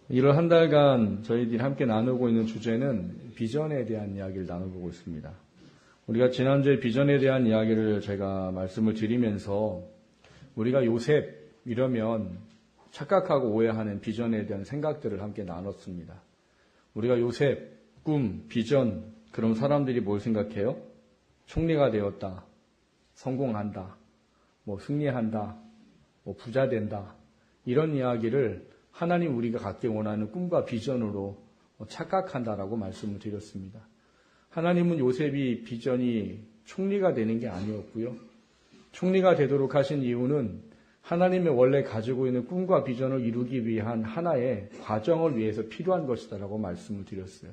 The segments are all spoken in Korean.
이를 한 달간 저희들이 함께 나누고 있는 주제는 비전에 대한 이야기를 나눠보고 있습니다. 우리가 지난주에 비전에 대한 이야기를 제가 말씀을 드리면서 우리가 요셉 이러면 착각하고 오해하는 비전에 대한 생각들을 함께 나눴습니다. 우리가 요셉, 꿈, 비전, 그럼 사람들이 뭘 생각해요? 총리가 되었다, 성공한다, 승리한다, 부자 된다, 이런 이야기를 하나님 우리가 갖기 원하는 꿈과 비전으로 착각한다라고 말씀을 드렸습니다. 하나님은 요셉이 비전이 총리가 되는 게 아니었고요. 총리가 되도록 하신 이유는 하나님의 원래 가지고 있는 꿈과 비전을 이루기 위한 하나의 과정을 위해서 필요한 것이다라고 말씀을 드렸어요.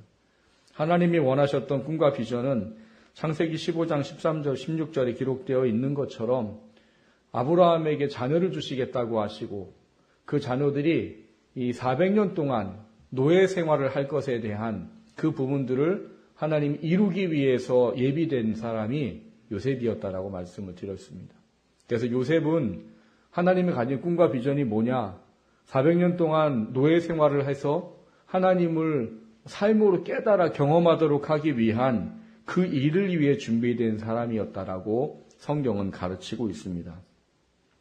하나님이 원하셨던 꿈과 비전은 창세기 15장 13절 16절에 기록되어 있는 것처럼 아브라함에게 자녀를 주시겠다고 하시고 그 자녀들이 이 400년 동안 노예 생활을 할 것에 대한 그 부분들을 하나님 이루기 위해서 예비된 사람이 요셉이었다라고 말씀을 드렸습니다. 그래서 요셉은 하나님이 가진 꿈과 비전이 뭐냐? 400년 동안 노예 생활을 해서 하나님을 삶으로 깨달아 경험하도록 하기 위한 그 일을 위해 준비된 사람이었다라고 성경은 가르치고 있습니다.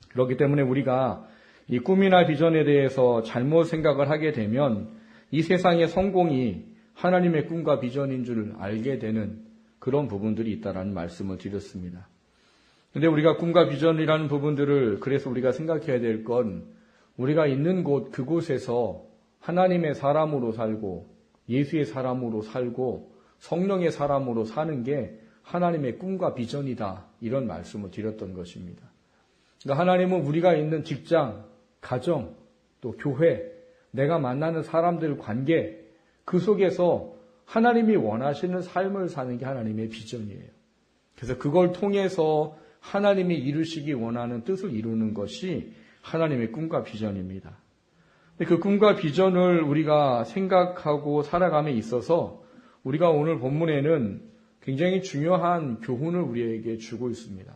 그렇기 때문에 우리가 이 꿈이나 비전에 대해서 잘못 생각을 하게 되면 이 세상의 성공이 하나님의 꿈과 비전인 줄 알게 되는 그런 부분들이 있다라는 말씀을 드렸습니다. 그런데 우리가 꿈과 비전이라는 부분들을 그래서 우리가 생각해야 될 건 우리가 있는 곳 그곳에서 하나님의 사람으로 살고 예수의 사람으로 살고 성령의 사람으로 사는 게 하나님의 꿈과 비전이다, 이런 말씀을 드렸던 것입니다. 그러니까 하나님은 우리가 있는 직장, 가정, 또 교회, 내가 만나는 사람들 관계, 그 속에서 하나님이 원하시는 삶을 사는 게 하나님의 비전이에요. 그래서 그걸 통해서 하나님이 이루시기 원하는 뜻을 이루는 것이 하나님의 꿈과 비전입니다. 그 꿈과 비전을 우리가 생각하고 살아감에 있어서 우리가 오늘 본문에는 굉장히 중요한 교훈을 우리에게 주고 있습니다.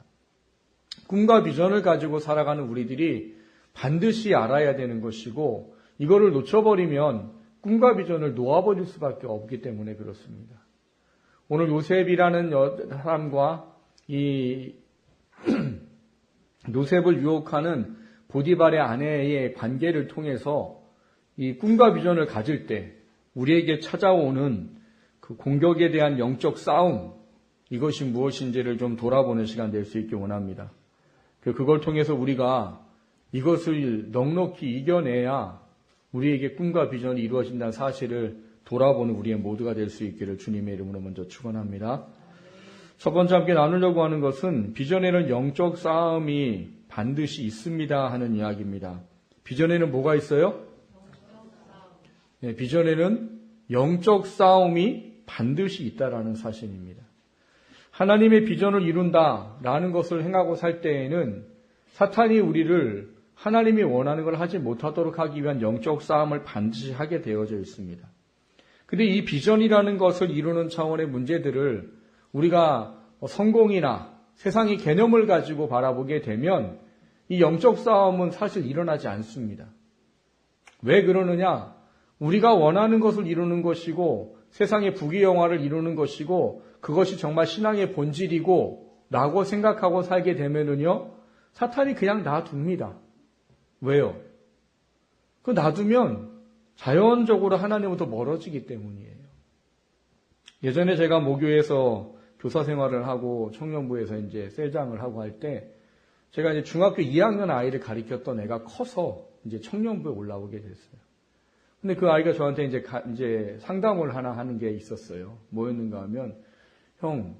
꿈과 비전을 가지고 살아가는 우리들이 반드시 알아야 되는 것이고 이거를 놓쳐버리면 꿈과 비전을 놓아버릴 수밖에 없기 때문에 그렇습니다. 오늘 요셉이라는 사람과 이 요셉을 유혹하는 보디발의 아내의 관계를 통해서 이 꿈과 비전을 가질 때 우리에게 찾아오는 그 공격에 대한 영적 싸움, 이것이 무엇인지를 좀 돌아보는 시간 될 수 있기 원합니다. 그걸 통해서 우리가 이것을 넉넉히 이겨내야 우리에게 꿈과 비전이 이루어진다는 사실을 돌아보는 우리의 모두가 될 수 있기를 주님의 이름으로 먼저 축원합니다. 첫 번째 함께 나누려고 하는 것은 비전에는 영적 싸움이 반드시 있습니다 하는 이야기입니다. 비전에는 뭐가 있어요? 네, 비전에는 영적 싸움이 반드시 있다라는 사실입니다. 하나님의 비전을 이룬다라는 것을 행하고 살 때에는 사탄이 우리를 하나님이 원하는 걸 하지 못하도록 하기 위한 영적 싸움을 반드시 하게 되어져 있습니다. 근데 이 비전이라는 것을 이루는 차원의 문제들을 우리가 성공이나 세상의 개념을 가지고 바라보게 되면 이 영적 싸움은 사실 일어나지 않습니다. 왜 그러느냐? 우리가 원하는 것을 이루는 것이고 세상의 부귀영화를 이루는 것이고 그것이 정말 신앙의 본질이고 라고 생각하고 살게 되면은요, 사탄이 그냥 놔둡니다. 왜요? 그 놔두면 자연적으로 하나님부터 멀어지기 때문이에요. 예전에 제가 모교에서 교사 생활을 하고 청년부에서 이제 셀장을 하고 할 때 제가 이제 중학교 2학년 아이를 가르쳤던 애가 커서 이제 청년부에 올라오게 됐어요. 근데 그 아이가 저한테 이제 상담을 하나 하는 게 있었어요. 뭐였는가 하면, 형,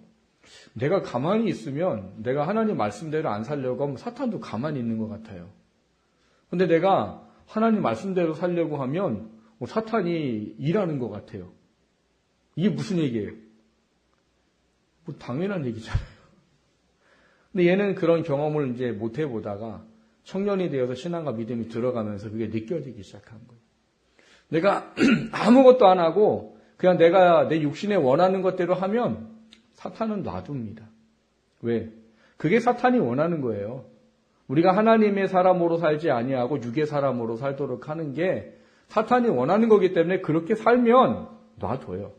내가 가만히 있으면 내가 하나님 말씀대로 안 살려고 하면 사탄도 가만히 있는 것 같아요. 근데 내가 하나님 말씀대로 살려고 하면 사탄이 일하는 것 같아요. 이게 무슨 얘기예요? 당연한 얘기잖아요. 근데 얘는 그런 경험을 이제 못 해보다가 청년이 되어서 신앙과 믿음이 들어가면서 그게 느껴지기 시작한 거예요. 내가 아무것도 안 하고 그냥 내가 내 육신에 원하는 것대로 하면 사탄은 놔둡니다. 왜? 그게 사탄이 원하는 거예요. 우리가 하나님의 사람으로 살지 아니하고 육의 사람으로 살도록 하는 게 사탄이 원하는 거기 때문에 그렇게 살면 놔둬요.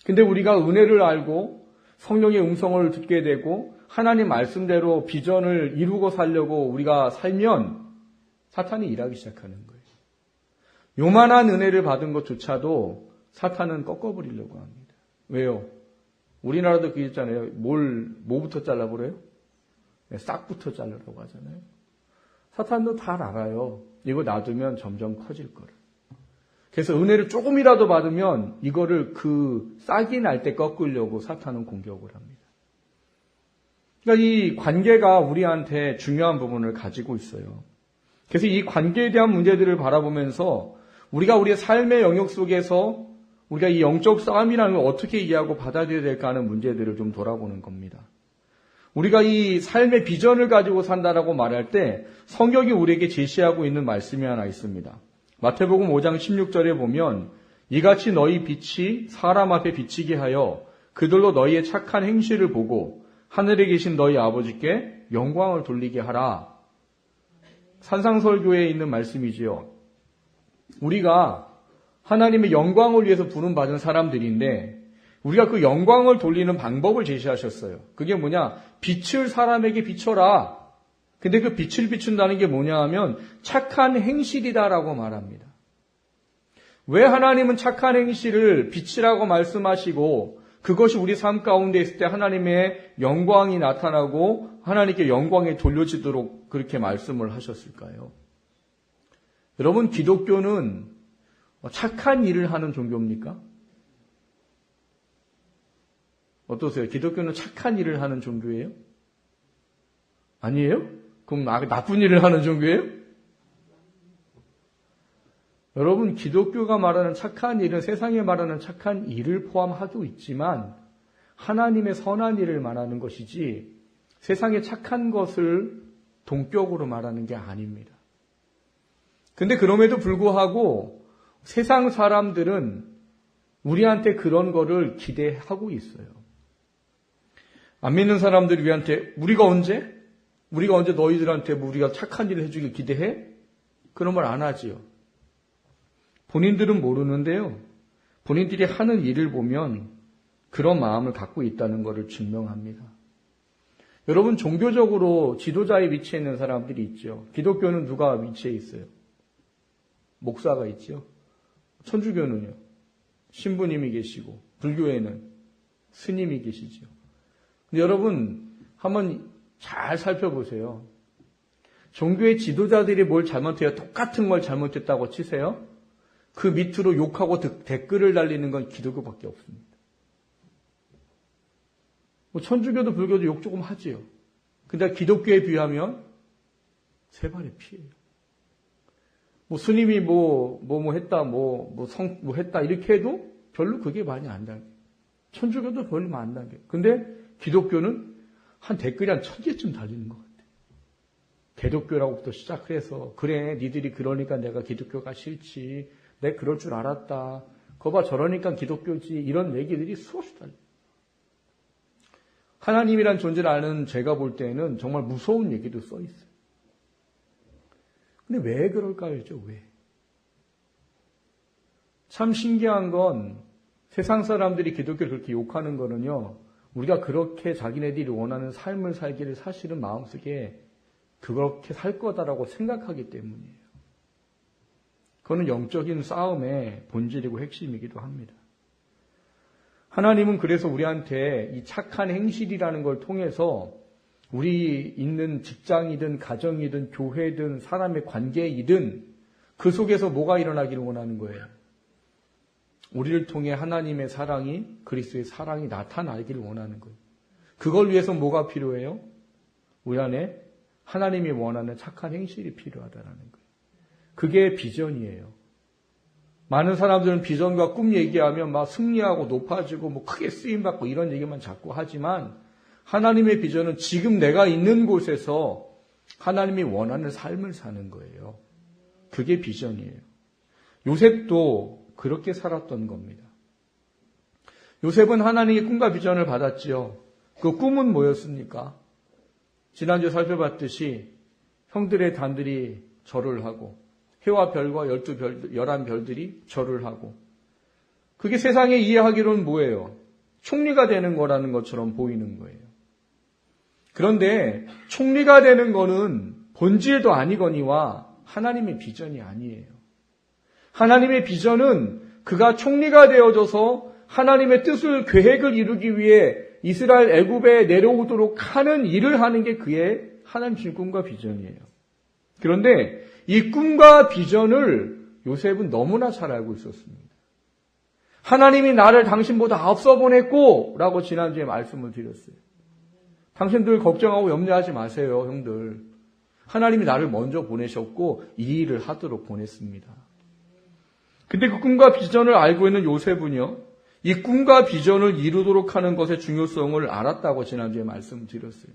근데 우리가 은혜를 알고 성령의 음성을 듣게 되고 하나님 말씀대로 비전을 이루고 살려고 우리가 살면 사탄이 일하기 시작하는 거예요. 요만한 은혜를 받은 것조차도 사탄은 꺾어버리려고 합니다. 왜요? 우리나라도 그게 있잖아요. 뭐부터 잘라버려요? 싹부터 자르라고 하잖아요. 사탄도 다 알아요. 이거 놔두면 점점 커질 거를. 그래서 은혜를 조금이라도 받으면 이거를 그 싹이 날 때 꺾으려고 사탄은 공격을 합니다. 그러니까 이 관계가 우리한테 중요한 부분을 가지고 있어요. 그래서 이 관계에 대한 문제들을 바라보면서 우리가 우리의 삶의 영역 속에서 우리가 이 영적 싸움이라는 걸 어떻게 이해하고 받아들여야 될까 하는 문제들을 좀 돌아보는 겁니다. 우리가 이 삶의 비전을 가지고 산다라고 말할 때 성경이 우리에게 제시하고 있는 말씀이 하나 있습니다. 마태복음 5장 16절에 보면 이같이 너희 빛이 사람 앞에 비치게 하여 그들로 너희의 착한 행실을 보고 하늘에 계신 너희 아버지께 영광을 돌리게 하라. 산상설교에 있는 말씀이지요. 우리가 하나님의 영광을 위해서 부름받은 사람들인데 우리가 그 영광을 돌리는 방법을 제시하셨어요. 그게 뭐냐? 빛을 사람에게 비춰라. 근데 그 빛을 비춘다는 게 뭐냐 하면 착한 행실이다라고 말합니다. 왜 하나님은 착한 행실을 빛이라고 말씀하시고 그것이 우리 삶 가운데 있을 때 하나님의 영광이 나타나고 하나님께 영광이 돌려지도록 그렇게 말씀을 하셨을까요? 여러분, 기독교는 착한 일을 하는 종교입니까? 어떠세요? 기독교는 착한 일을 하는 종교예요? 아니에요? 그럼 나쁜 일을 하는 종교예요? 여러분, 기독교가 말하는 착한 일은 세상에 말하는 착한 일을 포함하고 있지만 하나님의 선한 일을 말하는 것이지 세상의 착한 것을 동격으로 말하는 게 아닙니다. 근데 그럼에도 불구하고 세상 사람들은 우리한테 그런 거를 기대하고 있어요. 안 믿는 사람들이 우리가 언제 너희들한테 우리가 착한 일을 해주길 기대해? 그런 말 안 하지요. 본인들은 모르는데요. 본인들이 하는 일을 보면 그런 마음을 갖고 있다는 것을 증명합니다. 여러분, 종교적으로 지도자의 위치에 있는 사람들이 있죠. 기독교는 누가 위치에 있어요? 목사가 있죠. 천주교는요. 신부님이 계시고 불교에는 스님이 계시죠. 근데 여러분, 한번 잘 살펴보세요. 종교의 지도자들이 뭘 잘못해요? 똑같은 걸 잘못했다고 치세요. 그 밑으로 욕하고 댓글을 달리는 건 기독교밖에 없습니다. 천주교도 불교도 욕 조금 하지요. 근데 기독교에 비하면 세 발의 피해요. 스님이 했다 이렇게 해도 별로 그게 많이 안 당겨요. 천주교도 별로 안 당겨요. 근데 기독교는 댓글이 한 1000개쯤 달리는 것 같아요. 개독교라고부터 시작해서 그래 니들이 그러니까 내가 기독교가 싫지. 내 그럴 줄 알았다. 거봐 저러니까 기독교지. 이런 얘기들이 수없이 달려요. 하나님이란 존재를 아는 제가 볼 때는 정말 무서운 얘기도 써 있어요. 근데 왜 그럴까요? 왜? 참 신기한 건 세상 사람들이 기독교를 그렇게 욕하는 거는요. 우리가 그렇게 자기네들이 원하는 삶을 살기를 사실은 마음속에 그렇게 살 거다라고 생각하기 때문이에요. 그거는 영적인 싸움의 본질이고 핵심이기도 합니다. 하나님은 그래서 우리한테 이 착한 행실이라는 걸 통해서 우리 있는 직장이든 가정이든 교회든 사람의 관계이든 그 속에서 뭐가 일어나기를 원하는 거예요. 우리를 통해 하나님의 사랑이 그리스도의 사랑이 나타나기를 원하는 거예요. 그걸 위해서 뭐가 필요해요? 우리 안에 하나님이 원하는 착한 행실이 필요하다는 거예요. 그게 비전이에요. 많은 사람들은 비전과 꿈 얘기하면 막 승리하고 높아지고 크게 쓰임받고 이런 얘기만 자꾸 하지만 하나님의 비전은 지금 내가 있는 곳에서 하나님이 원하는 삶을 사는 거예요. 그게 비전이에요. 요셉도 그렇게 살았던 겁니다. 요셉은 하나님의 꿈과 비전을 받았지요. 그 꿈은 뭐였습니까? 지난주에 살펴봤듯이 형들의 단들이 절을 하고 해와 별과 11별들이 절을 하고, 그게 세상에 이해하기로는 뭐예요? 총리가 되는 거라는 것처럼 보이는 거예요. 그런데 총리가 되는 거는 본질도 아니거니와 하나님의 비전이 아니에요. 하나님의 비전은 그가 총리가 되어져서 하나님의 뜻을, 계획을 이루기 위해 이스라엘 애굽에 내려오도록 하는 일을 하는 게 그의 하나님 주신 꿈과 비전이에요. 그런데 이 꿈과 비전을 요셉은 너무나 잘 알고 있었습니다. 하나님이 나를 당신보다 앞서 보냈고 라고 지난주에 말씀을 드렸어요. 당신들 걱정하고 염려하지 마세요, 형들. 하나님이 나를 먼저 보내셨고 이 일을 하도록 보냈습니다. 근데 그 꿈과 비전을 알고 있는 요셉은요, 이 꿈과 비전을 이루도록 하는 것의 중요성을 알았다고 지난주에 말씀드렸어요.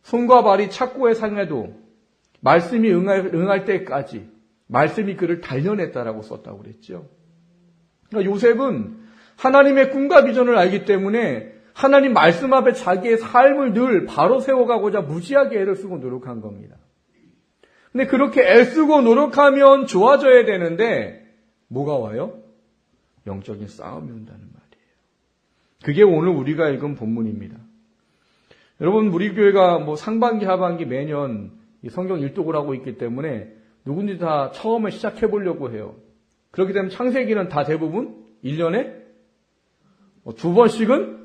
손과 발이 착고에 상해도 말씀이 응할 때까지 말씀이 그를 단련했다라고 썼다고 그랬죠. 그러니까 요셉은 하나님의 꿈과 비전을 알기 때문에 하나님 말씀 앞에 자기의 삶을 늘 바로 세워가고자 무지하게 애를 쓰고 노력한 겁니다. 근데 그렇게 애쓰고 노력하면 좋아져야 되는데 뭐가 와요? 영적인 싸움이 온다는 말이에요. 그게 오늘 우리가 읽은 본문입니다. 여러분, 우리 교회가 상반기, 하반기 매년 성경 일독을 하고 있기 때문에 누군지 다 처음에 시작해 보려고 해요. 그렇기 때문에 창세기는 다 대부분 1년에 2번씩은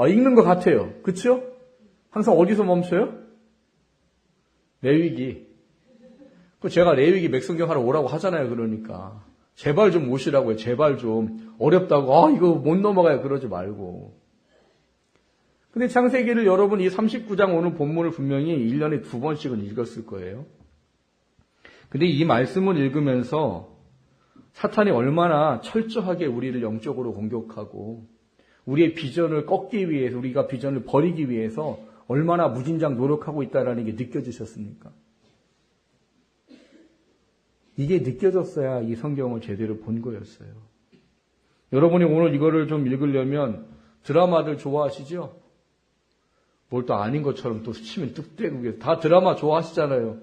읽는 것 같아요. 그렇죠? 항상 어디서 멈춰요? 레위기. 제가 레위기 맥성경 하러 오라고 하잖아요. 그러니까 제발 좀 오시라고요. 제발 좀. 어렵다고 이거 못 넘어가요. 그러지 말고. 근데 창세기를 여러분 이 39장 오늘 본문을 분명히 1년에 2번씩은 읽었을 거예요. 근데 이 말씀을 읽으면서 사탄이 얼마나 철저하게 우리를 영적으로 공격하고 우리의 비전을 꺾기 위해서, 우리가 비전을 버리기 위해서 얼마나 무진장 노력하고 있다는 게 느껴지셨습니까? 이게 느껴졌어야 이 성경을 제대로 본 거였어요. 여러분이 오늘 이거를 좀 읽으려면 드라마들 좋아하시죠? 뭘 또 아닌 것처럼 또 치면 뚝대고 다 드라마 좋아하시잖아요.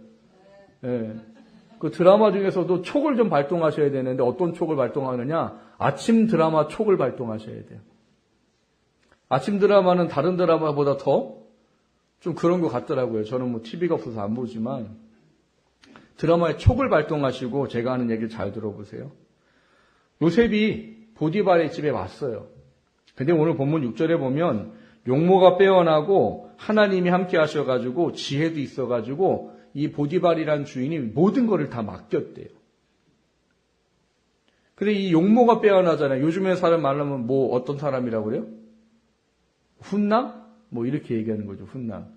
예. 그 드라마 중에서도 촉을 좀 발동하셔야 되는데 어떤 촉을 발동하느냐? 아침 드라마 촉을 발동하셔야 돼요. 아침 드라마는 다른 드라마보다 더 좀 그런 것 같더라고요. 저는 TV가 없어서 안 보지만 드라마의 촉을 발동하시고 제가 하는 얘기를 잘 들어보세요. 요셉이 보디발의 집에 왔어요. 근데 오늘 본문 6절에 보면 용모가 빼어나고 하나님이 함께 하셔가지고 지혜도 있어가지고 이 보디발이라는 주인이 모든 거를 다 맡겼대요. 근데 이 용모가 빼어나잖아요. 요즘에 사람 말하면 어떤 사람이라고 그래요? 훈남? 이렇게 얘기하는 거죠. 훈남.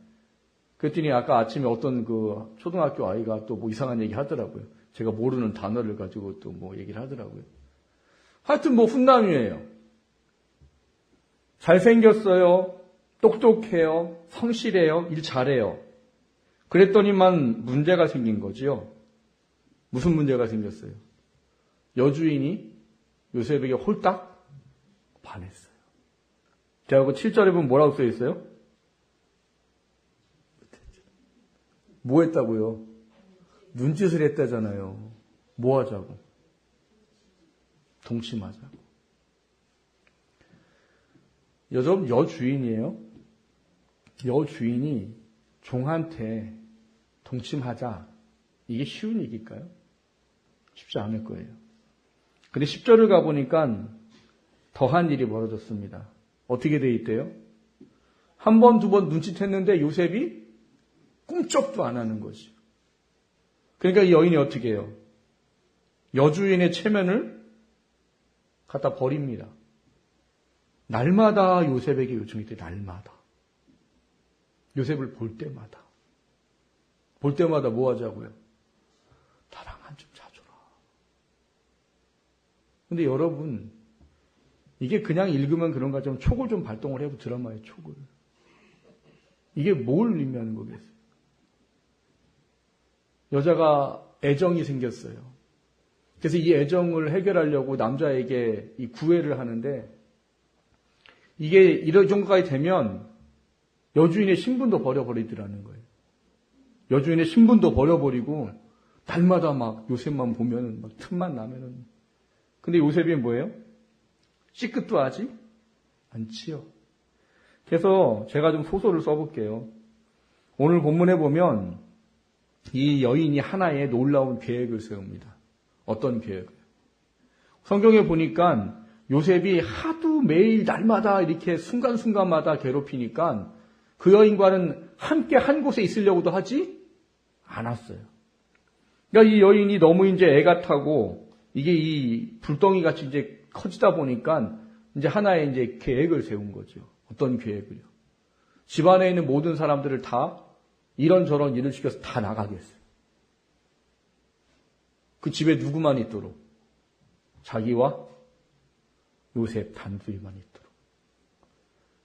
그랬더니 아까 아침에 어떤 그 초등학교 아이가 또 이상한 얘기 하더라고요. 제가 모르는 단어를 가지고 또 얘기를 하더라고요. 하여튼 훈남이에요. 잘생겼어요. 똑똑해요. 성실해요. 일 잘해요. 그랬더니만 문제가 생긴 거지요. 무슨 문제가 생겼어요? 여주인이 요셉에게 홀딱 반했어요. 제가 7절에 보면 뭐라고 써 있어요? 뭐 했다고요? 눈짓을 했다잖아요. 뭐 하자고? 동침하자고. 여주인이에요. 여주인이 종한테 동침하자. 이게 쉬운 얘기일까요? 쉽지 않을 거예요. 근데 10절을 가보니까 더한 일이 벌어졌습니다. 어떻게 돼 있대요? 한 번, 두 번 눈짓했는데 요셉이 꿈쩍도 안 하는 거지. 그러니까 이 여인이 어떻게 해요? 여주인의 체면을 갖다 버립니다. 날마다 요셉에게 요청이 돼. 날마다. 요셉을 볼 때마다. 볼 때마다 뭐 하자고요? 나랑 한 좀 자줘라. 근데 여러분, 이게 그냥 읽으면 그런가 좀 촉을 좀 발동을 해보 드라마의 촉을. 이게 뭘 의미하는 거겠어요? 여자가 애정이 생겼어요. 그래서 이 애정을 해결하려고 남자에게 이 구애를 하는데 이게 이런 정도까지 되면 여주인의 신분도 버려버리더라는 거예요. 여주인의 신분도 버려버리고 날마다 막 요셉만 보면은 막 틈만 나면은. 근데 요셉이 뭐예요? 찌끗도 하지 않지요. 그래서 제가 좀 소설을 써볼게요. 오늘 본문에 보면 이 여인이 하나의 놀라운 계획을 세웁니다. 어떤 계획을? 성경에 보니까 요셉이 하도 매일 날마다 이렇게 순간순간마다 괴롭히니까 그 여인과는 함께 한 곳에 있으려고도 하지 않았어요. 그러니까 이 여인이 너무 이제 애가 타고 이게 이 불덩이 같이 이제 커지다 보니까 이제 하나의 이제 계획을 세운 거죠. 어떤 계획을요? 집안에 있는 모든 사람들을 다 이런저런 일을 시켜서 다 나가게 했어요. 그 집에 누구만 있도록? 자기와 요셉 단둘이만 있도록.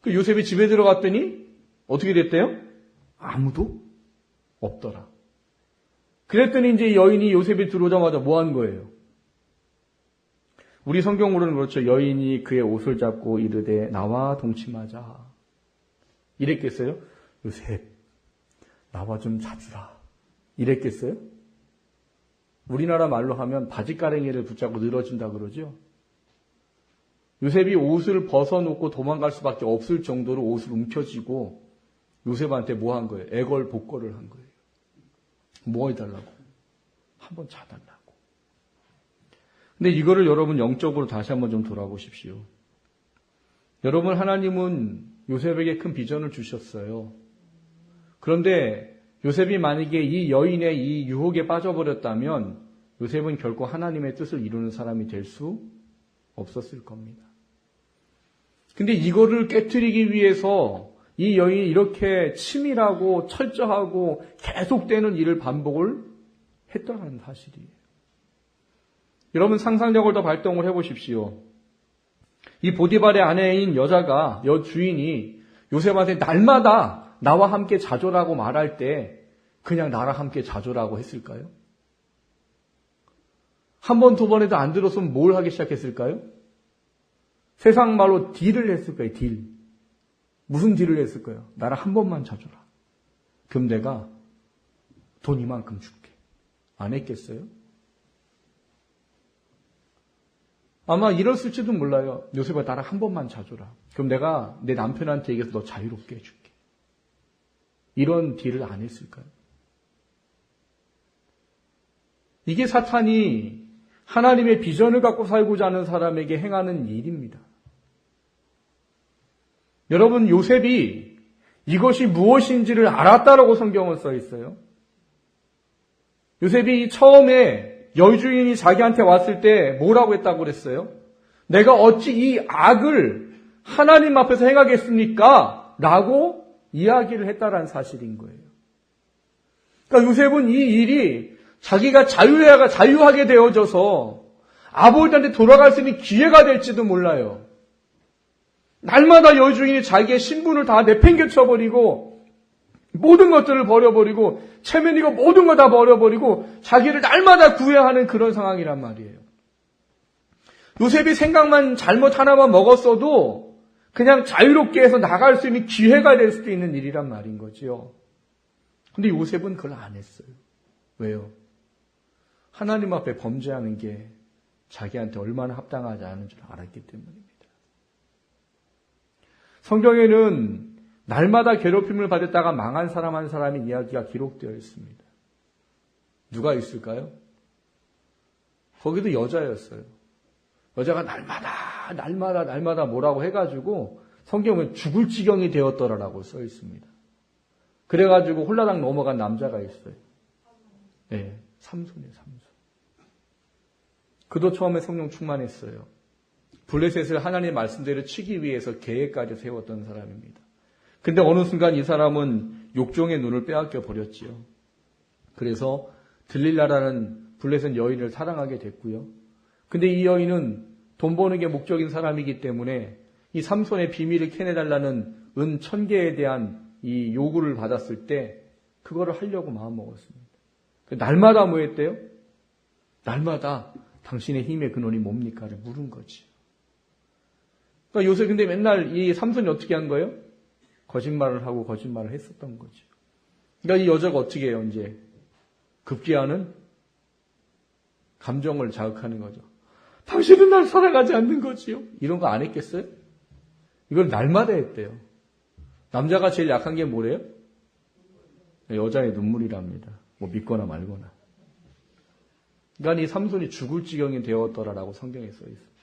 그 요셉이 집에 들어갔더니 어떻게 됐대요? 아무도 없더라. 그랬더니 이제 여인이 요셉이 들어오자마자 뭐 한 거예요? 우리 성경으로는 그렇죠. 여인이 그의 옷을 잡고 이르되 나와 동침하자. 이랬겠어요? 요셉, 나와 좀 자주라. 이랬겠어요? 우리나라 말로 하면 바지가랭이를 붙잡고 늘어진다 그러죠. 요셉이 옷을 벗어놓고 도망갈 수밖에 없을 정도로 옷을 움켜쥐고 요셉한테 뭐 한 거예요? 애걸복걸을 한 거예요. 뭐 해달라고? 한번 자달라고. 근데 이거를 여러분 영적으로 다시 한번 좀 돌아보십시오. 여러분, 하나님은 요셉에게 큰 비전을 주셨어요. 그런데 요셉이 만약에 이 여인의 이 유혹에 빠져버렸다면 요셉은 결코 하나님의 뜻을 이루는 사람이 될 수 없었을 겁니다. 근데 이거를 깨트리기 위해서 이 여인이 이렇게 치밀하고 철저하고 계속되는 일을 반복을 했다는 사실이에요. 여러분, 상상력을 더 발동을 해보십시오. 이 보디발의 아내인 여자가, 여주인이 요셉한테 날마다 나와 함께 자조라고 말할 때 그냥 나랑 함께 자조라고 했을까요? 한 번, 두 번에도 안 들었으면 뭘 하기 시작했을까요? 세상 말로 딜을 했을 거예요, 딜. 무슨 딜을 했을까요? 나랑 한 번만 자줘라. 그럼 내가 돈 이만큼 줄게. 안 했겠어요? 아마 이랬을지도 몰라요. 요셉아, 나랑 한 번만 자줘라. 그럼 내가 내 남편한테 얘기해서 너 자유롭게 해줄게. 이런 딜을 안 했을까요? 이게 사탄이 하나님의 비전을 갖고 살고자 하는 사람에게 행하는 일입니다. 여러분, 요셉이 이것이 무엇인지를 알았다라고 성경은 써 있어요. 요셉이 처음에 여주인이 자기한테 왔을 때 뭐라고 했다고 그랬어요? 내가 어찌 이 악을 하나님 앞에서 행하겠습니까? 라고 이야기를 했다라는 사실인 거예요. 그러니까 요셉은 이 일이 자기가 자유하게 되어져서 아버지한테 돌아갈 수 있는 기회가 될지도 몰라요. 날마다 여주인이 자기의 신분을 다 내팽개쳐버리고 모든 것들을 버려버리고 체면이고 모든 거 다 버려버리고 자기를 날마다 구애하는 그런 상황이란 말이에요. 요셉이 생각만 잘못 하나만 먹었어도 그냥 자유롭게 해서 나갈 수 있는 기회가 될 수도 있는 일이란 말인 거지요. 근데 요셉은 그걸 안 했어요. 왜요? 하나님 앞에 범죄하는 게 자기한테 얼마나 합당하지 않은 줄 알았기 때문입니다. 성경에는 날마다 괴롭힘을 받았다가 망한 사람 한 사람의 이야기가 기록되어 있습니다. 누가 있을까요? 거기도 여자였어요. 여자가 날마다 뭐라고 해가지고 성경에 죽을 지경이 되었더라라고 써 있습니다. 그래가지고 홀라당 넘어간 남자가 있어요. 네, 삼손이에요, 삼손. 그도 처음에 성령 충만했어요. 블레셋을 하나님의 말씀대로 치기 위해서 계획까지 세웠던 사람입니다. 근데 어느 순간 이 사람은 욕종의 눈을 빼앗겨 버렸지요. 그래서 들릴라라는 블레셋 여인을 사랑하게 됐고요. 근데 이 여인은 돈 버는 게 목적인 사람이기 때문에 이 삼손의 비밀을 캐내달라는 은 1000개에 대한 이 요구를 받았을 때 그거를 하려고 마음먹었습니다. 날마다 뭐 했대요? 날마다 당신의 힘의 근원이 뭡니까를 물은 거지. 그러니까 요새 근데 맨날 이 삼손이 어떻게 한 거예요? 거짓말을 하고 거짓말을 했었던 거죠. 그러니까 이 여자가 어떻게 해요, 이제? 급기야는 감정을 자극하는 거죠. 당신은 날 사랑하지 않는 거지요. 이런 거 안 했겠어요? 이걸 날마다 했대요. 남자가 제일 약한 게 뭐래요? 여자의 눈물이랍니다. 뭐 믿거나 말거나. 그러니까 이 삼손이 죽을 지경이 되었더라라고 성경에 써 있어요.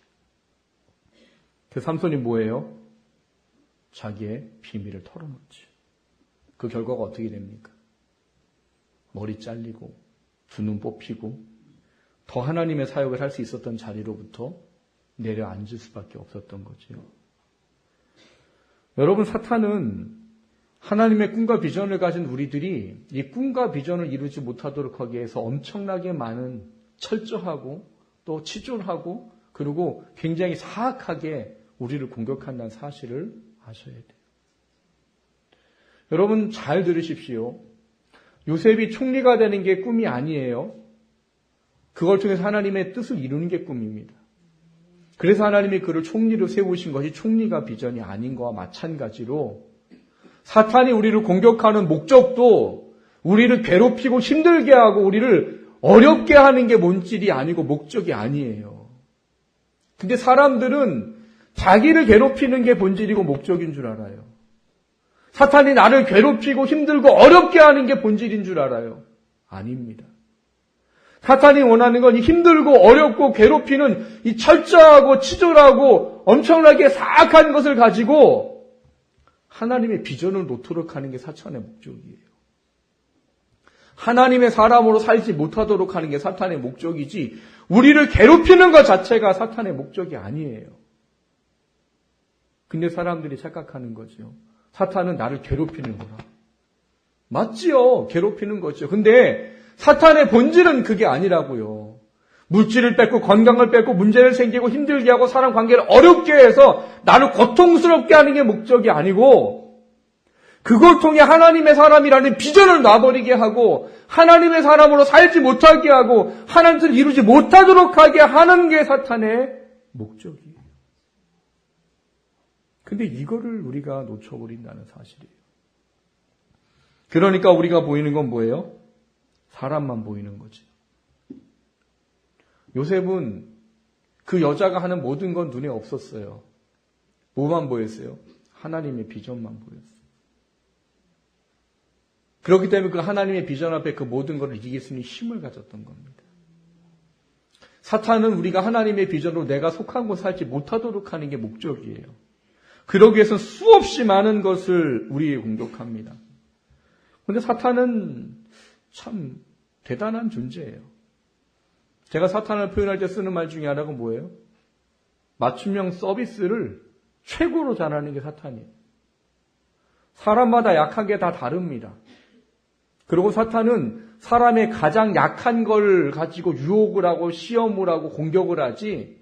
그 삼손이 뭐예요? 자기의 비밀을 털어놓지. 그 결과가 어떻게 됩니까? 머리 잘리고 두 눈 뽑히고 더 하나님의 사역을 할 수 있었던 자리로부터 내려앉을 수밖에 없었던 거지요. 여러분, 사탄은 하나님의 꿈과 비전을 가진 우리들이 이 꿈과 비전을 이루지 못하도록 하기 위해서 엄청나게 많은 철저하고 또 치졸하고 그리고 굉장히 사악하게 우리를 공격한다는 사실을 아셔야 돼요. 여러분 잘 들으십시오. 요셉이 총리가 되는 게 꿈이 아니에요. 그걸 통해서 하나님의 뜻을 이루는 게 꿈입니다. 그래서 하나님이 그를 총리로 세우신 것이 총리가 비전이 아닌 것과 마찬가지로 사탄이 우리를 공격하는 목적도 우리를 괴롭히고 힘들게 하고 우리를 어렵게 하는 게 본질이 아니고 목적이 아니에요. 근데 사람들은 자기를 괴롭히는 게 본질이고 목적인 줄 알아요. 사탄이 나를 괴롭히고 힘들고 어렵게 하는 게 본질인 줄 알아요. 아닙니다. 사탄이 원하는 건 이 힘들고 어렵고 괴롭히는 이 철저하고 치졸하고 엄청나게 사악한 것을 가지고 하나님의 비전을 놓도록 하는 게 사탄의 목적이에요. 하나님의 사람으로 살지 못하도록 하는 게 사탄의 목적이지 우리를 괴롭히는 것 자체가 사탄의 목적이 아니에요. 근데 사람들이 착각하는 거죠. 사탄은 나를 괴롭히는 거라. 맞지요. 괴롭히는 거죠. 근데 사탄의 본질은 그게 아니라고요. 물질을 뺏고 건강을 뺏고 문제를 생기고 힘들게 하고 사람 관계를 어렵게 해서 나를 고통스럽게 하는 게 목적이 아니고 그걸 통해 하나님의 사람이라는 비전을 놔버리게 하고 하나님의 사람으로 살지 못하게 하고 하나님의 뜻을 이루지 못하도록 하게 하는 게 사탄의 목적이에요. 근데 이거를 우리가 놓쳐버린다는 사실이에요. 그러니까 우리가 보이는 건 뭐예요? 사람만 보이는 거지. 요셉은 그 여자가 하는 모든 건 눈에 없었어요. 뭐만 보였어요? 하나님의 비전만 보였어요. 그렇기 때문에 그 하나님의 비전 앞에 그 모든 것을 이길 수 있는 힘을 가졌던 겁니다. 사탄은 우리가 하나님의 비전으로 내가 속한 곳에 살지 못하도록 하는 게 목적이에요. 그러기 위해서 수없이 많은 것을 우리에게 공격합니다. 그런데 사탄은 참 대단한 존재예요. 제가 사탄을 표현할 때 쓰는 말 중에 하나가 뭐예요? 맞춤형 서비스를 최고로 잘하는 게 사탄이에요. 사람마다 약한 게 다 다릅니다. 그리고 사탄은 사람의 가장 약한 걸 가지고 유혹을 하고 시험을 하고 공격을 하지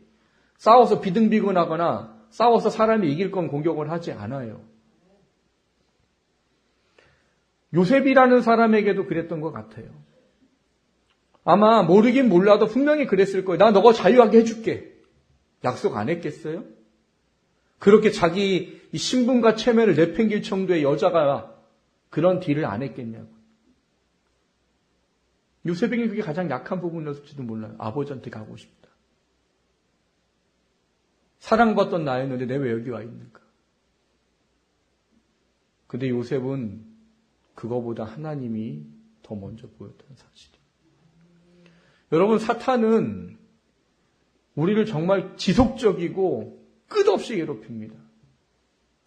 싸워서 비등비근하거나 싸워서 사람이 이길 건 공격을 하지 않아요. 요셉이라는 사람에게도 그랬던 것 같아요. 아마 모르긴 몰라도 분명히 그랬을 거예요. 나 너가 자유하게 해줄게. 약속 안 했겠어요? 그렇게 자기 이 신분과 체면을 내팽길 정도의 여자가 그런 딜을 안 했겠냐고. 요셉에게 그게 가장 약한 부분이었을지도 몰라요. 아버지한테 가고 싶다. 사랑받던 나였는데 내가 왜 여기 와 있는가? 근데 요셉은 그거보다 하나님이 더 먼저 보였다는 사실이에요. 여러분, 사탄은 우리를 정말 지속적이고 끝없이 괴롭힙니다.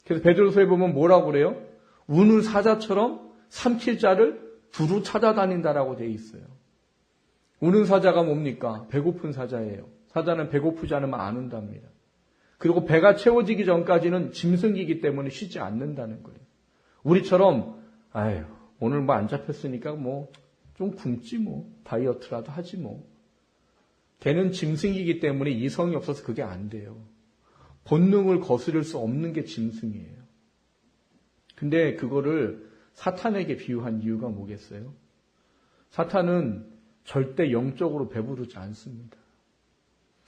그래서 베드로서에 보면 뭐라고 그래요? 우는 사자처럼 삼킬 자를 두루 찾아다닌다라고 되어 있어요. 우는 사자가 뭡니까? 배고픈 사자예요. 사자는 배고프지 않으면 안 운답니다. 그리고 배가 채워지기 전까지는 짐승이기 때문에 쉬지 않는다는 거예요. 우리처럼 아유 오늘 뭐 안 잡혔으니까 뭐 좀 굶지 뭐 다이어트라도 하지 뭐. 걔는 짐승이기 때문에 이성이 없어서 그게 안 돼요. 본능을 거스를 수 없는 게 짐승이에요. 근데 그거를 사탄에게 비유한 이유가 뭐겠어요? 사탄은 절대 영적으로 배부르지 않습니다.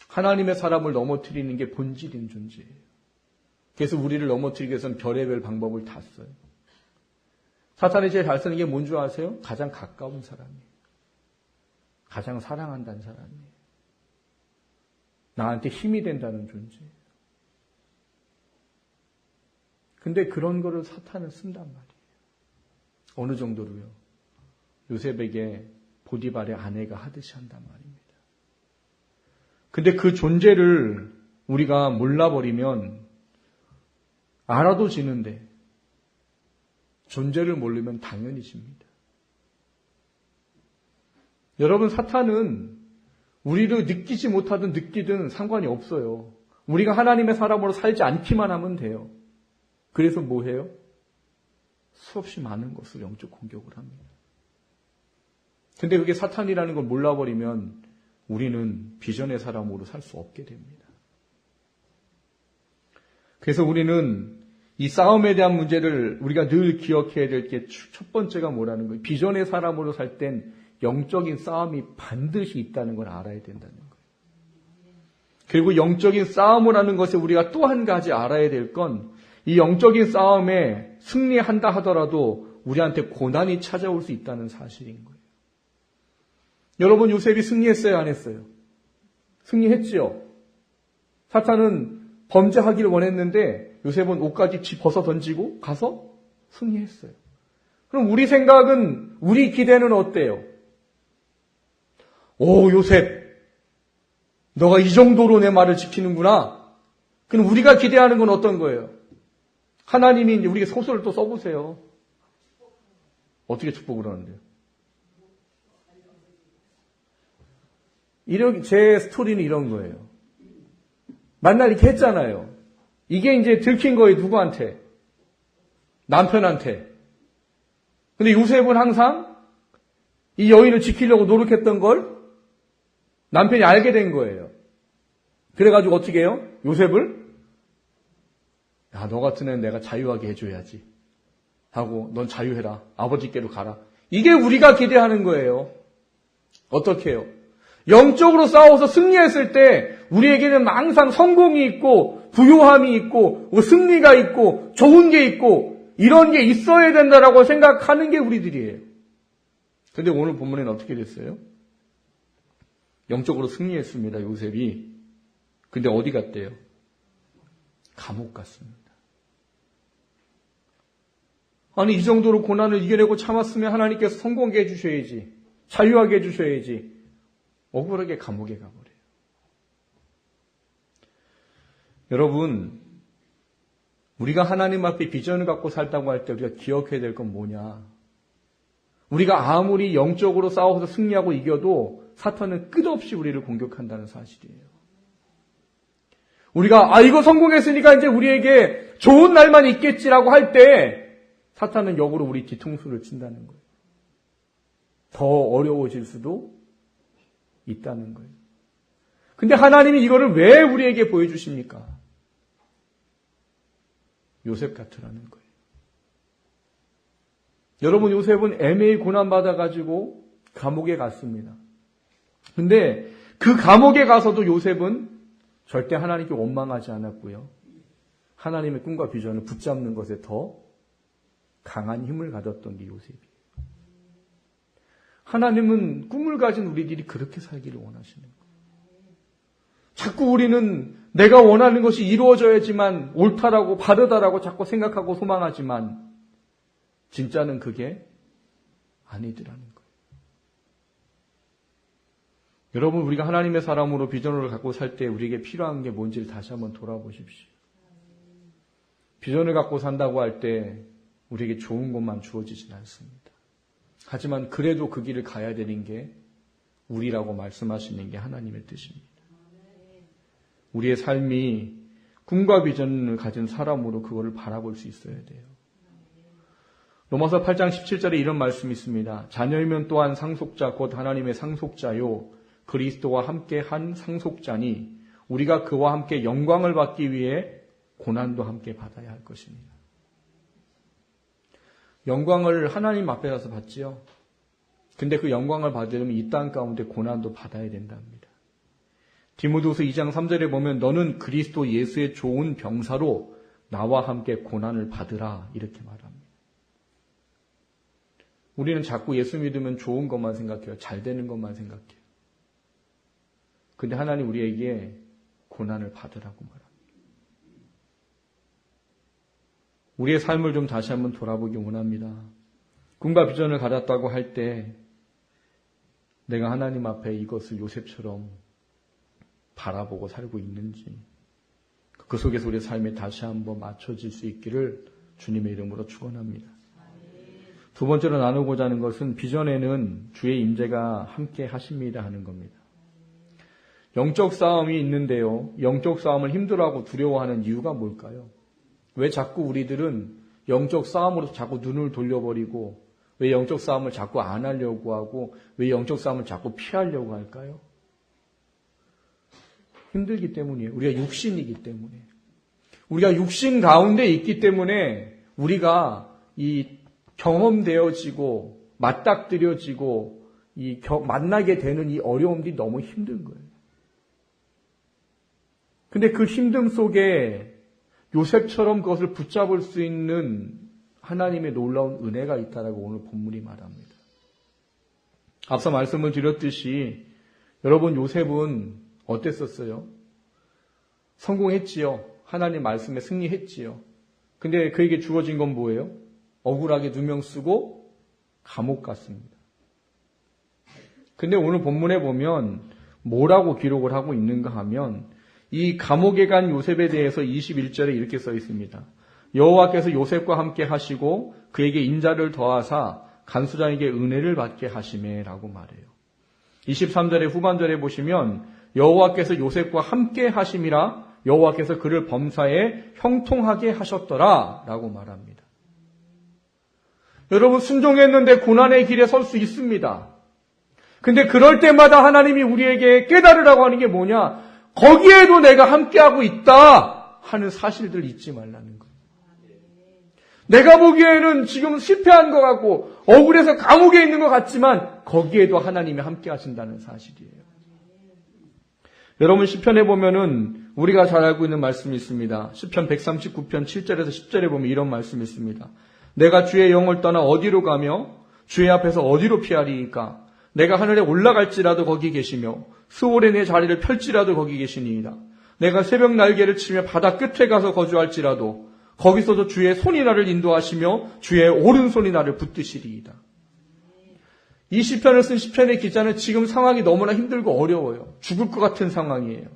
하나님의 사람을 넘어뜨리는 게 본질인 존재예요. 그래서 우리를 넘어뜨리기 위해서는 별의별 방법을 다 써요. 사탄이 제일 잘 쓰는 게 뭔 줄 아세요? 가장 가까운 사람이에요. 가장 사랑한다는 사람이에요. 나한테 힘이 된다는 존재. 근데 그런 거를 사탄은 쓴단 말이에요. 어느 정도로요? 요셉에게 보디발의 아내가 하듯이 한단 말입니다. 근데 그 존재를 우리가 몰라버리면 알아도 지는데 존재를 모르면 당연히 집니다. 여러분, 사탄은 우리를 느끼지 못하든 느끼든 상관이 없어요. 우리가 하나님의 사람으로 살지 않기만 하면 돼요. 그래서 뭐 해요? 수없이 많은 것을 영적 공격을 합니다. 근데 그게 사탄이라는 걸 몰라버리면 우리는 비전의 사람으로 살 수 없게 됩니다. 그래서 우리는 이 싸움에 대한 문제를 우리가 늘 기억해야 될 게 첫 번째가 뭐라는 거예요? 비전의 사람으로 살 땐 영적인 싸움이 반드시 있다는 걸 알아야 된다는 거예요. 그리고 영적인 싸움을 하는 것에 우리가 또 한 가지 알아야 될 건 이 영적인 싸움에 승리한다 하더라도 우리한테 고난이 찾아올 수 있다는 사실인 거예요. 여러분, 요셉이 승리했어요, 안 했어요? 승리했지요. 사탄은 범죄하기를 원했는데 요셉은 옷까지 벗어 던지고 가서 승리했어요. 그럼 우리 생각은, 우리 기대는 어때요? 오, 요셉, 너가 이 정도로 내 말을 지키는구나. 그럼 우리가 기대하는 건 어떤 거예요? 하나님이 이제 우리에게 소설을 또 써보세요. 어떻게 축복을 하는데요? 제 스토리는 이런 거예요. 만날 이렇게 했잖아요. 이게 이제 들킨 거예요. 누구한테? 남편한테. 근데 요셉은 항상 이 여인을 지키려고 노력했던 걸 남편이 알게 된 거예요. 그래가지고 어떻게 해요? 요셉을 야, 너 같은 애는 내가 자유하게 해줘야지 하고 넌 자유해라. 아버지께로 가라. 이게 우리가 기대하는 거예요. 어떻게 해요? 영적으로 싸워서 승리했을 때 우리에게는 항상 성공이 있고 부요함이 있고 승리가 있고 좋은 게 있고 이런 게 있어야 된다라고 생각하는 게 우리들이에요. 근데 오늘 본문에는 어떻게 됐어요? 영적으로 승리했습니다, 요셉이. 근데 어디 갔대요? 감옥 갔습니다. 아니, 이 정도로 고난을 이겨내고 참았으면 하나님께서 성공하게 해주셔야지. 자유하게 해주셔야지. 억울하게 감옥에 가버려요. 여러분, 우리가 하나님 앞에 비전을 갖고 살다고 할 때 우리가 기억해야 될 건 뭐냐? 우리가 아무리 영적으로 싸워서 승리하고 이겨도 사탄은 끝없이 우리를 공격한다는 사실이에요. 우리가 이거 성공했으니까 이제 우리에게 좋은 날만 있겠지라고 할 때 사탄은 역으로 우리 뒤통수를 친다는 거예요. 더 어려워질 수도 있다는 거예요. 근데 하나님이 이거를 왜 우리에게 보여주십니까? 요셉 같으라는 거예요. 여러분, 요셉은 애매히 고난받아가지고 감옥에 갔습니다. 근데 그 감옥에 가서도 요셉은 절대 하나님께 원망하지 않았고요. 하나님의 꿈과 비전을 붙잡는 것에 더 강한 힘을 가졌던 게 요셉이에요. 하나님은 꿈을 가진 우리들이 그렇게 살기를 원하시는 거예요. 자꾸 우리는 내가 원하는 것이 이루어져야지만 옳다라고 바르다라고 자꾸 생각하고 소망하지만 진짜는 그게 아니더라는 거예요. 여러분, 우리가 하나님의 사람으로 비전을 갖고 살 때 우리에게 필요한 게 뭔지를 다시 한번 돌아보십시오. 비전을 갖고 산다고 할 때 우리에게 좋은 것만 주어지진 않습니다. 하지만 그래도 그 길을 가야 되는 게 우리라고 말씀하시는 게 하나님의 뜻입니다. 우리의 삶이 꿈과 비전을 가진 사람으로 그거를 바라볼 수 있어야 돼요. 로마서 8장 17절에 이런 말씀이 있습니다. 자녀이면 또한 상속자 곧 하나님의 상속자요 그리스도와 함께 한 상속자니 우리가 그와 함께 영광을 받기 위해 고난도 함께 받아야 할 것입니다. 영광을 하나님 앞에 가서 받지요. 근데 그 영광을 받으려면 이 땅 가운데 고난도 받아야 된답니다. 디모데후서 2장 3절에 보면 너는 그리스도 예수의 좋은 병사로 나와 함께 고난을 받으라 이렇게 말합니다. 우리는 자꾸 예수 믿으면 좋은 것만 생각해요. 잘 되는 것만 생각해요. 근데 하나님 우리에게 고난을 받으라고 말합니다. 우리의 삶을 좀 다시 한번 돌아보기 원합니다. 꿈과 비전을 가졌다고 할 때 내가 하나님 앞에 이것을 요셉처럼 바라보고 살고 있는지, 그 속에서 우리의 삶에 다시 한번 맞춰질 수 있기를 주님의 이름으로 축원합니다. 두 번째로 나누고자 하는 것은 비전에는 주의 임재가 함께 하십니다 하는 겁니다. 영적 싸움이 있는데요. 영적 싸움을 힘들어하고 두려워하는 이유가 뭘까요? 왜 자꾸 우리들은 영적 싸움으로 자꾸 눈을 돌려버리고, 왜 영적 싸움을 자꾸 안 하려고 하고, 왜 영적 싸움을 자꾸 피하려고 할까요? 힘들기 때문이에요. 우리가 육신이기 때문에. 우리가 육신 가운데 있기 때문에 우리가 이 경험되어지고 맞닥뜨려지고 만나게 되는 이 어려움들이 너무 힘든 거예요. 근데 그 힘듦 속에 요셉처럼 그것을 붙잡을 수 있는 하나님의 놀라운 은혜가 있다라고 오늘 본문이 말합니다. 앞서 말씀을 드렸듯이 여러분 요셉은 어땠었어요? 성공했지요. 하나님 말씀에 승리했지요. 근데 그에게 주어진 건 뭐예요? 억울하게 누명 쓰고 감옥 갔습니다. 근데 오늘 본문에 보면 뭐라고 기록을 하고 있는가 하면 이 감옥에 간 요셉에 대해서 21절에 이렇게 써 있습니다. 여호와께서 요셉과 함께 하시고 그에게 인자를 더하사 간수장에게 은혜를 받게 하시매라고 말해요. 23절의 후반절에 보시면 여호와께서 요셉과 함께 하심이라 여호와께서 그를 범사에 형통하게 하셨더라 라고 말합니다. 여러분 순종했는데 고난의 길에 설 수 있습니다. 근데 그럴 때마다 하나님이 우리에게 깨달으라고 하는 게 뭐냐? 거기에도 내가 함께하고 있다 하는 사실들 잊지 말라는 거예요. 내가 보기에는 지금 실패한 것 같고 억울해서 감옥에 있는 것 같지만 거기에도 하나님이 함께 하신다는 사실이에요. 여러분 시편에 보면은 우리가 잘 알고 있는 말씀이 있습니다. 시편 139편 7절에서 10절에 보면 이런 말씀이 있습니다. 내가 주의 영을 떠나 어디로 가며 주의 앞에서 어디로 피하리이까? 내가 하늘에 올라갈지라도 거기 계시며 수월에 내 자리를 펼지라도 거기 계시니이다. 내가 새벽 날개를 치며 바다 끝에 가서 거주할지라도 거기서도 주의 손이 나를 인도하시며 주의 오른손이 나를 붙드시리이다. 이 시편을 쓴 시편의 기자는 지금 상황이 너무나 힘들고 어려워요. 죽을 것 같은 상황이에요.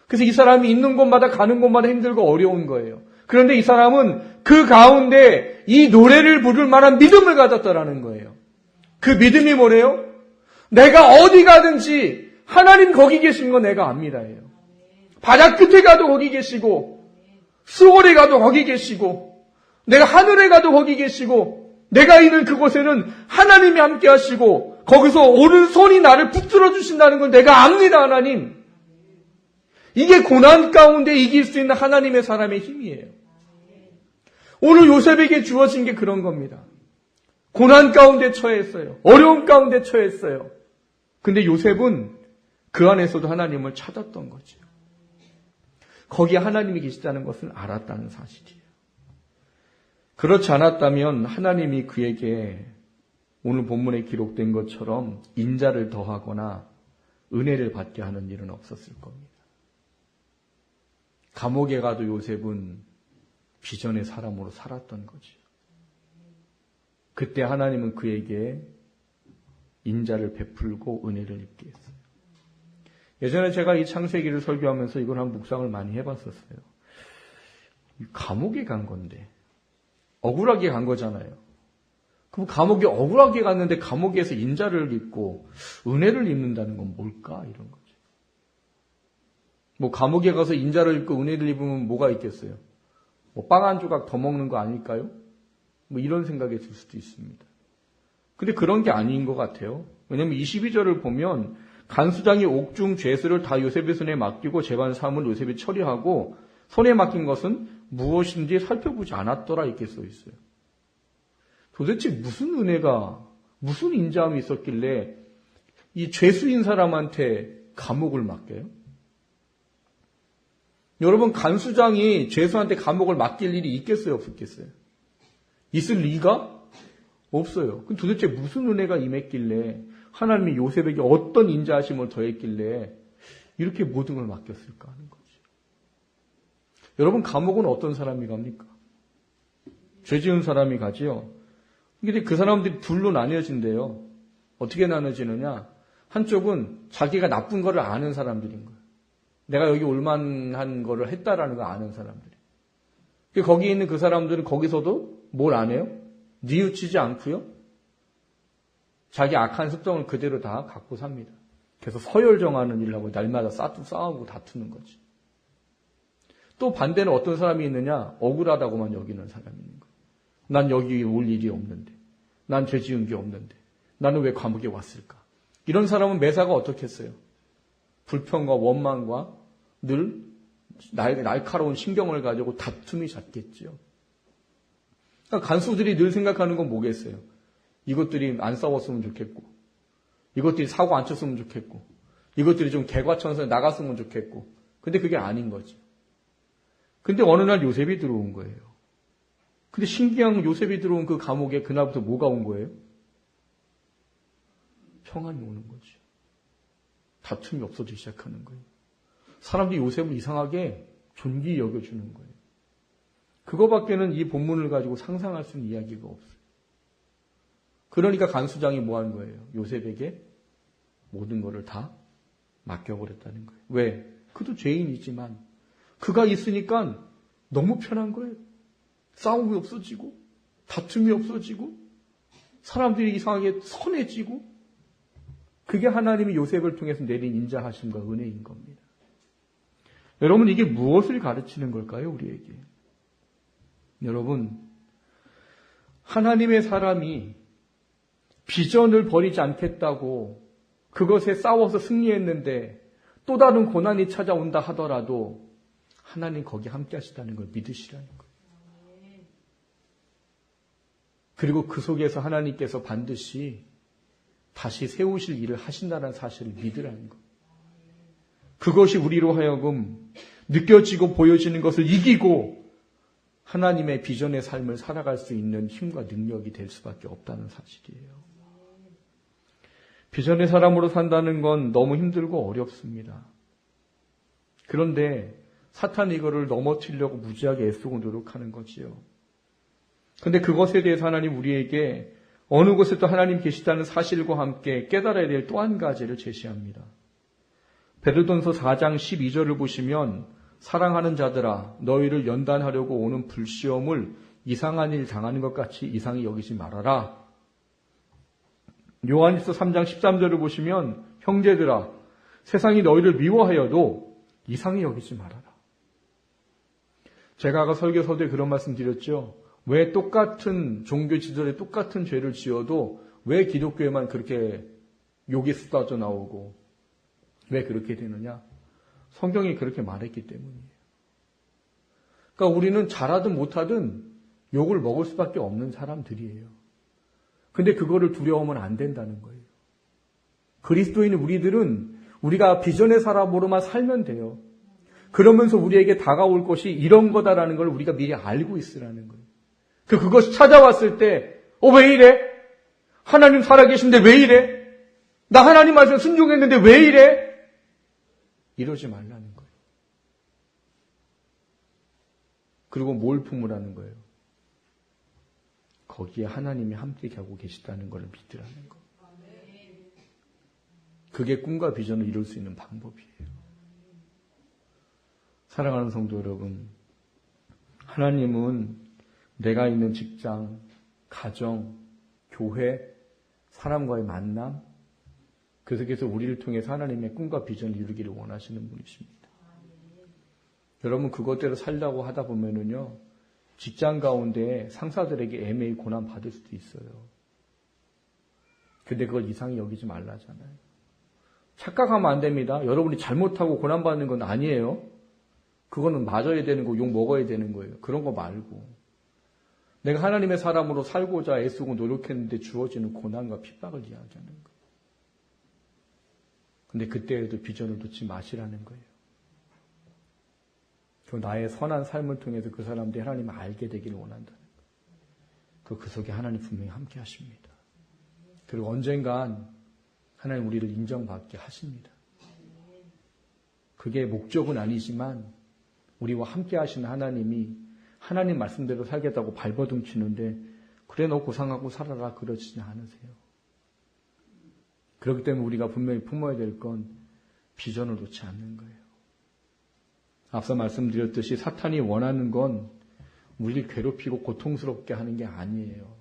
그래서 이 사람이 있는 곳마다 가는 곳마다 힘들고 어려운 거예요. 그런데 이 사람은 그 가운데 이 노래를 부를 만한 믿음을 가졌다라는 거예요. 그 믿음이 뭐래요? 내가 어디 가든지 하나님 거기 계신 거 내가 압니다예요. 바다 끝에 가도 거기 계시고 수월에 가도 거기 계시고 내가 하늘에 가도 거기 계시고 내가 있는 그곳에는 하나님이 함께 하시고 거기서 오른손이 나를 붙들어 주신다는 걸 내가 압니다. 하나님. 이게 고난 가운데 이길 수 있는 하나님의 사람의 힘이에요. 오늘 요셉에게 주어진 게 그런 겁니다. 고난 가운데 처했어요. 어려움 가운데 처했어요. 근데 요셉은 그 안에서도 하나님을 찾았던 거죠. 거기에 하나님이 계시다는 것을 알았다는 사실이에요. 그렇지 않았다면 하나님이 그에게 오늘 본문에 기록된 것처럼 인자를 더하거나 은혜를 받게 하는 일은 없었을 겁니다. 감옥에 가도 요셉은 비전의 사람으로 살았던 거죠. 그때 하나님은 그에게 인자를 베풀고 은혜를 입게 했어요. 예전에 제가 이 창세기를 설교하면서 이걸 한 묵상을 많이 해봤었어요. 감옥에 간 건데 억울하게 간 거잖아요. 그럼 감옥에 억울하게 갔는데 감옥에서 인자를 입고 은혜를 입는다는 건 뭘까? 이런 거죠. 뭐 감옥에 가서 인자를 입고 은혜를 입으면 뭐가 있겠어요? 뭐 빵 한 조각 더 먹는 거 아닐까요? 뭐 이런 생각이 들 수도 있습니다. 근데 그런 게 아닌 것 같아요. 왜냐하면 22절을 보면 간수장이 옥중 죄수를 다 요셉의 손에 맡기고 재반 사함을 요셉이 처리하고 손에 맡긴 것은 무엇인지 살펴보지 않았더라 이렇게 써 있어요. 도대체 무슨 은혜가 무슨 인자함이 있었길래 이 죄수인 사람한테 감옥을 맡겨요? 여러분 간수장이 죄수한테 감옥을 맡길 일이 있겠어요 없었겠어요? 있을 리가 없어요. 그럼 도대체 무슨 은혜가 임했길래 하나님이 요셉에게 어떤 인자하심을 더했길래 이렇게 모든 걸 맡겼을까 하는 거죠. 여러분, 감옥은 어떤 사람이 갑니까? 죄 지은 사람이 가지요. 근데 그 사람들이 둘로 나뉘어진대요. 어떻게 나눠지느냐? 한쪽은 자기가 나쁜 거를 아는 사람들인 거예요. 내가 여기 올만한 거를 했다라는 걸 아는 사람들이. 거기 있는 그 사람들은 거기서도 뭘 안 해요? 뉘우치지 않고요. 자기 악한 습성을 그대로 다 갖고 삽니다. 그래서 서열정하는 일을 하고 날마다 싸우고 다투는 거지. 또 반대는 어떤 사람이 있느냐? 억울하다고만 여기는 사람이 있는 거예요. 난 여기 올 일이 없는데. 난 죄 지은 게 없는데. 나는 왜 감옥에 왔을까? 이런 사람은 매사가 어떻겠어요? 불평과 원망과 늘 날카로운 신경을 가지고 다툼이 잦겠지요. 그러니까 간수들이 늘 생각하는 건 뭐겠어요? 이것들이 안 싸웠으면 좋겠고, 이것들이 사고 안 쳤으면 좋겠고, 이것들이 좀 개과천선에 나갔으면 좋겠고. 근데 그게 아닌 거지. 근데 어느 날 요셉이 들어온 거예요. 근데 신기한 요셉이 들어온 그 감옥에 그날부터 뭐가 온 거예요? 평안이 오는 거죠. 다툼이 없어지기 시작하는 거예요. 사람들이 요셉을 이상하게 존귀히 여겨주는 거예요. 그거밖에는 이 본문을 가지고 상상할 수 있는 이야기가 없어요. 그러니까 간수장이 뭐 한 거예요? 요셉에게 모든 것을 다 맡겨버렸다는 거예요. 왜? 그도 죄인이지만 그가 있으니까 너무 편한 거예요. 싸움이 없어지고 다툼이 없어지고 사람들이 이상하게 선해지고 그게 하나님이 요셉을 통해서 내린 인자하심과 은혜인 겁니다. 여러분, 이게 무엇을 가르치는 걸까요, 우리에게? 여러분, 하나님의 사람이 비전을 버리지 않겠다고 그것에 싸워서 승리했는데 또 다른 고난이 찾아온다 하더라도 하나님 거기 함께 하시다는 걸 믿으시라는 거예요. 그리고 그 속에서 하나님께서 반드시 다시 세우실 일을 하신다는 사실을 믿으라는 것. 그것이 우리로 하여금 느껴지고 보여지는 것을 이기고 하나님의 비전의 삶을 살아갈 수 있는 힘과 능력이 될 수밖에 없다는 사실이에요. 비전의 사람으로 산다는 건 너무 힘들고 어렵습니다. 그런데 사탄이 이거를 넘어뜨리려고 무지하게 애쓰고 노력하는 거지요. 그런데 그것에 대해서 하나님 우리에게 어느 곳에 또 하나님 계시다는 사실과 함께 깨달아야 될 또 한 가지를 제시합니다. 베드로전서 4장 12절을 보시면 사랑하는 자들아 너희를 연단하려고 오는 불시험을 이상한 일 당하는 것 같이 이상히 여기지 말아라. 요한일서 3장 13절을 보시면 형제들아 세상이 너희를 미워하여도 이상히 여기지 말아라. 제가 아까 설교서두에 그런 말씀 드렸죠. 왜 똑같은 종교 지도에 똑같은 죄를 지어도 왜 기독교에만 그렇게 욕이 쏟아져 나오고 왜 그렇게 되느냐? 성경이 그렇게 말했기 때문이에요. 그러니까 우리는 잘하든 못하든 욕을 먹을 수밖에 없는 사람들이에요. 근데 그거를 두려워하면 안 된다는 거예요. 그리스도인 우리들은 우리가 비전의 사람으로만 살면 돼요. 그러면서 우리에게 다가올 것이 이런 거다라는 걸 우리가 미리 알고 있으라는 거예요. 그것이 찾아왔을 때 왜 이래? 하나님 살아계신데 왜 이래? 나 하나님 말씀 순종했는데 왜 이래? 이러지 말라는 거예요. 그리고 뭘 품으라는 거예요? 거기에 하나님이 함께 하고 계시다는 걸 믿으라는 거예요. 그게 꿈과 비전을 이룰 수 있는 방법이에요. 사랑하는 성도 여러분, 하나님은 내가 있는 직장, 가정, 교회, 사람과의 만남, 그 속에서 우리를 통해서 하나님의 꿈과 비전을 이루기를 원하시는 분이십니다. 여러분 그것대로 살려고 하다 보면은요, 직장 가운데 상사들에게 애매히 고난 받을 수도 있어요. 근데 그걸 이상히 여기지 말라잖아요. 착각하면 안 됩니다. 여러분이 잘못하고 고난 받는 건 아니에요. 그거는 맞아야 되는 거, 욕 먹어야 되는 거예요. 그런 거 말고 내가 하나님의 사람으로 살고자 애쓰고 노력했는데 주어지는 고난과 핍박을 이야기하는 거예요. 근데 그때에도 비전을 놓지 마시라는 거예요. 그 나의 선한 삶을 통해서 그 사람들이 하나님을 알게 되기를 원한다는 거예요. 그 속에 하나님 분명히 함께 하십니다. 그리고 언젠간 하나님 우리를 인정받게 하십니다. 그게 목적은 아니지만 우리와 함께 하시는 하나님이 하나님 말씀대로 살겠다고 발버둥 치는데 그래 너 고상하고 살아라 그러지는 않으세요. 그렇기 때문에 우리가 분명히 품어야 될 건 비전을 놓지 않는 거예요. 앞서 말씀드렸듯이 사탄이 원하는 건 우리를 괴롭히고 고통스럽게 하는 게 아니에요.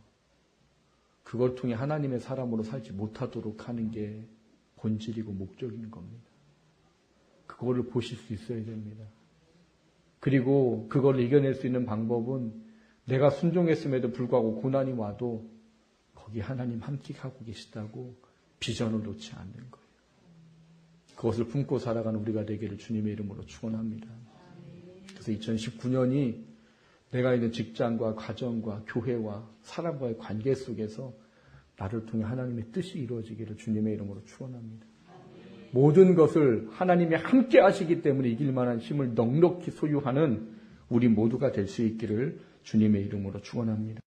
그걸 통해 하나님의 사람으로 살지 못하도록 하는 게 본질이고 목적인 겁니다. 그거를 보실 수 있어야 됩니다. 그리고 그걸 이겨낼 수 있는 방법은 내가 순종했음에도 불구하고 고난이 와도 거기 하나님 함께 하고 계시다고 비전을 놓지 않는 거예요. 그것을 품고 살아가는 우리가 되기를 주님의 이름으로 축원합니다. 그래서 2019년이 내가 있는 직장과 가정과 교회와 사람과의 관계 속에서 나를 통해 하나님의 뜻이 이루어지기를 주님의 이름으로 축원합니다. 모든 것을 하나님이 함께 하시기 때문에 이길 만한 힘을 넉넉히 소유하는 우리 모두가 될 수 있기를 주님의 이름으로 축원합니다.